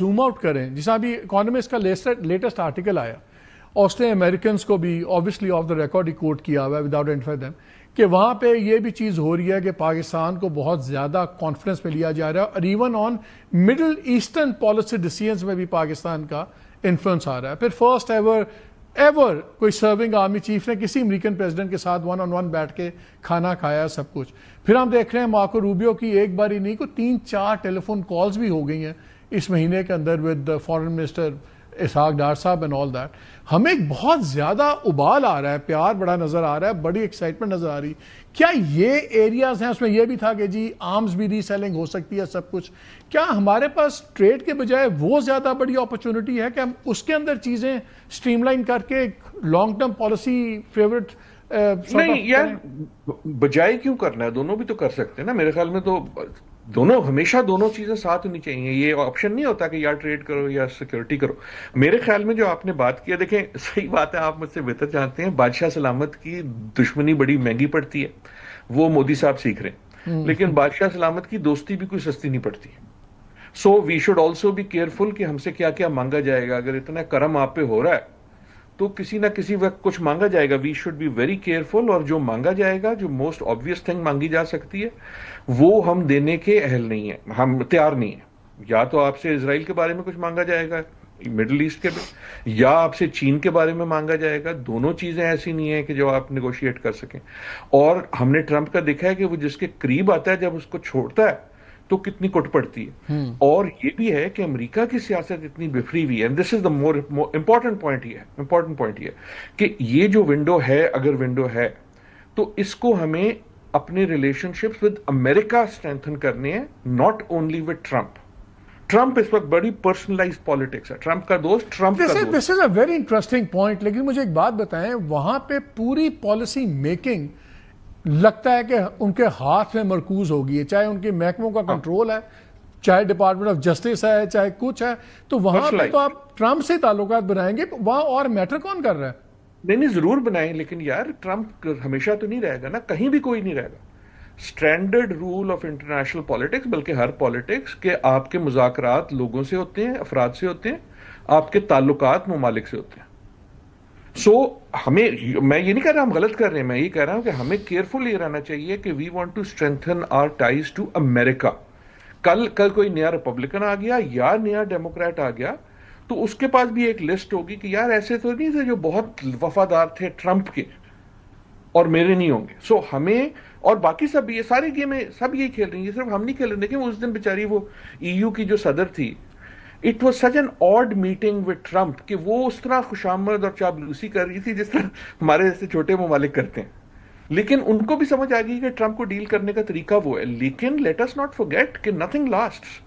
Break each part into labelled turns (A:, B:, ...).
A: Zoom out کریں، جس طرح ابھی اکانومسٹ کا لیٹسٹ آرٹیکل آیا، اور اس نے امریکنس کو بھی آبویسلی آف دا ریکارڈ ہی کوٹ کیا ہوا ہے وداؤٹ آئیڈینٹیفائی دیم، کہ وہاں پہ یہ بھی چیز ہو رہی ہے کہ پاکستان کو بہت زیادہ کانفیڈنس میں لیا جا رہا ہے، اور even on middle eastern policy decisions میں بھی پاکستان کا انفلوئنس آ رہا ہے۔ پھر فرسٹ ایور کوئی سرونگ آرمی چیف نے کسی امریکن پریزیڈنٹ کے ساتھ 1-on-1 بیٹھ کے کھانا کھایا، سب کچھ۔ پھر ہم دیکھ رہے ہیں مارکو روبیو کی ایک بار ہی نہیں، کوئی 3-4 ٹیلیفون کالز بھی ہو گئی ہیں اس مہینے کے اندر with foreign minister Ishaq Dar صاحب اینڈ آل دیٹ۔ ہمیں ایک بہت زیادہ ابال آ رہا ہے، پیار بڑا نظر آ رہا ہے، بڑی ایکسائٹمنٹ نظر آ رہی۔ کیا یہ ایریاز ہیں؟ اس میں یہ بھی تھا کہ جی آرمز بھی ری سیلنگ ہو سکتی ہے، سب کچھ۔ کیا ہمارے پاس ٹریڈ کے بجائے وہ زیادہ بڑی اپرچونٹی ہے کہ ہم اس کے اندر چیزیں سٹریم لائن کر کے ایک لانگ ٹرم پالیسی فیوریٹ
B: نہیں یار، بجائے کیوں کرنا ہے؟ دونوں بھی تو کر سکتے ہیں نا۔ میرے خیال میں تو دونوں، ہمیشہ دونوں چیزیں ساتھ ہونی چاہیے۔ یہ آپشن نہیں ہوتا کہ یا ٹریڈ کرو یا سیکورٹی کرو۔ میرے خیال میں جو آپ نے بات کیا، دیکھیں صحیح بات ہے، آپ مجھ سے بہتر جانتے ہیں، بادشاہ سلامت کی دشمنی بڑی مہنگی پڑتی ہے، وہ مودی صاحب سیکھ رہے ہیں، لیکن بادشاہ سلامت کی دوستی بھی کوئی سستی نہیں پڑتی۔ So we should also be careful کہ ہم سے کیا کیا مانگا جائے گا۔ اگر اتنا کرم آپ پہ ہو رہا ہے تو کسی نہ کسی وقت کچھ مانگا جائے گا۔ We should be very careful, اور جو مانگا جائے گا، جو موسٹ آبویس تھنگ مانگی جا سکتی ہے، وہ ہم دینے کے اہل نہیں ہیں، ہم تیار نہیں ہیں۔ یا تو آپ سے اسرائیل کے بارے میں کچھ مانگا جائے گا، مڈل ایسٹ کے بھی، یا آپ سے چین کے بارے میں مانگا جائے گا۔ دونوں چیزیں ایسی نہیں ہیں کہ جو آپ نیگوشیٹ کر سکیں۔ اور ہم نے ٹرمپ کا دیکھا ہے کہ وہ جس کے قریب آتا ہے، جب اس کو چھوڑتا ہے تو کتنی کٹ پڑتی ہے۔ اور یہ بھی ہے کہ امریکہ کی سیاست اتنی بفری ہوئی ہے، and this is the more important point یہ کہ یہ جو ونڈو ہے، اگر ونڈو ہے تو اس کو ہمیں اپنے relationships with America strengthen کرنے ہیں، not only with Trump. Trump اس وقت بڑی پرسنلائز پالیٹکس ہے، ٹرمپ کا دوست ٹرمپ کا دوست۔
A: دس از اے ویری انٹرسٹنگ پوائنٹ، لیکن مجھے ایک بات بتائیں، وہاں پہ پوری پالیسی میکنگ لگتا ہے کہ ان کے ہاتھ میں مرکوز ہوگی ہے، چاہے ان کے محکموں کا کنٹرول ہے، چاہے ڈپارٹمنٹ آف جسٹس ہے، چاہے کچھ ہے، تو وہاں پہ تو آپ ٹرمپ سے تعلقات بنائیں گے، وہاں اور میٹر کون کر رہا ہے؟
B: نہیں ضرور بنائیں، لیکن یار ٹرمپ ہمیشہ تو نہیں رہے گا نا، کہیں بھی کوئی نہیں رہے گا۔ Standard rule of international politics, بلکہ ہر پالیٹکس، کہ آپ کے مذاکرات لوگوں سے ہوتے ہیں، افراد سے ہوتے ہیں، آپ کے تعلقات ممالک سے ہوتے ہیں۔ سو ہمیں، میں یہ نہیں کہہ رہا ہم غلط کر رہے ہیں، میں یہ کہہ رہا ہوں کہ ہمیں کیئرفل یہ رہنا چاہیے کہ we want to strengthen our ties to America. کل کوئی نیا ریپبلکن آ گیا یا نیا ڈیموکریٹ آ گیا تو اس کے پاس بھی ایک لسٹ ہوگی کہ یار ایسے تو نہیں تھے جو بہت وفادار تھے ٹرمپ کے اور میرے نہیں ہوں گے۔ سو ہمیں، اور باقی سب یہ ساری گیمیں سب یہی کھیل رہی ہیں، یہ صرف ہم نہیں کھیل رہے۔ دیکھیں اس دن بیچاری وہ EU کی جو صدر تھی، it was such an odd meeting with Trump, کہ وہ اس طرح خوش آمد اور چاپلوسی کر رہی تھی جس طرح ہمارے جیسے چھوٹے ممالک کرتے ہیں، لیکن ان کو بھی سمجھ آ گئی کہ ٹرمپ کو ڈیل کرنے کا طریقہ وہ ہے۔ لیکن لیٹ اس ناٹ فرگیٹ کہ نتھنگ لاسٹس۔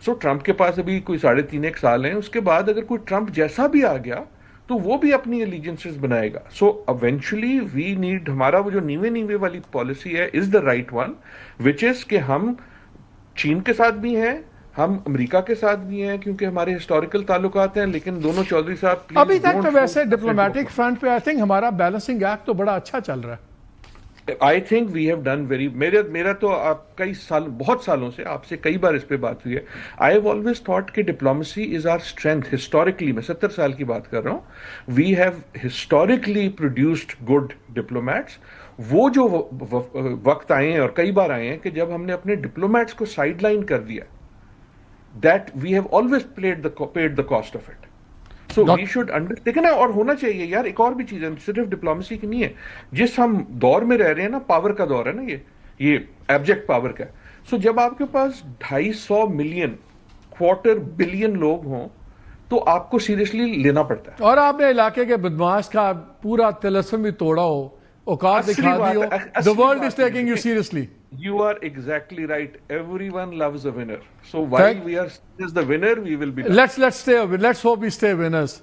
B: سو ٹرمپ کے پاس ابھی کوئی 3.5 سال ہیں، اس کے بعد اگر کوئی ٹرمپ جیسا بھی آ گیا تو وہ بھی اپنی الیجنسز بنائے گا۔ سو ایونچولی وی نیڈ، ہمارا وہ جو نیوے والی پالیسی ہے از دا رائٹ ون، وچ از کہ ہم چین کے ساتھ بھی ہیں، ہم امریکہ کے ساتھ بھی ہیں، کیونکہ ہمارے ہسٹوریکل تعلقات ہیں، لیکن دونوں چودھری صاحب
A: ابھی تک تو ویسے ڈپلومیٹک فرنٹ پہ آئی تھنک ہمارا بیلنسنگ ایکٹ تو بڑا اچھا چل رہا ہے۔
B: I think we have done very, میرا تو آپ کئی سال، بہت سالوں سے آپ سے کئی بار اس پہ بات ہوئی ہے۔ آئی ہیو آلویز تھاٹ کہ diplomacy is our strength historically, میں 70 سال کی بات کر رہا ہوں۔ We have historically produced good diplomats. وہ جو وقت آئے ہیں اور کئی بار آئے ہیں کہ جب ہم نے اپنے ڈپلومیٹس کو سائڈ لائن کر دیا، that we have always paid the cost of it. So we should دیکھیں نا، اور ہونا چاہیے یار۔ ایک اور بھی چیز ہے، صرف ڈپلومیسی کی نہیں ہے، جس ہم دور میں رہ رہے ہیں نا، پاور کا دور ہے نا، یہ ایبجیکٹ پاور کا۔ سو جب آپ کے پاس 250 ملین، 250 بلین لوگ ہوں تو آپ کو سیریسلی لینا پڑتا ہے۔
A: اور آپ نے علاقے کے بدماش کا پورا طلسم بھی توڑا ہو، اوقات دکھا دی ہو، the world is taking you seriously.
B: You are exactly right. Everyone loves a winner. So while we are as the winner, we will be.
A: Let's hope we stay winners.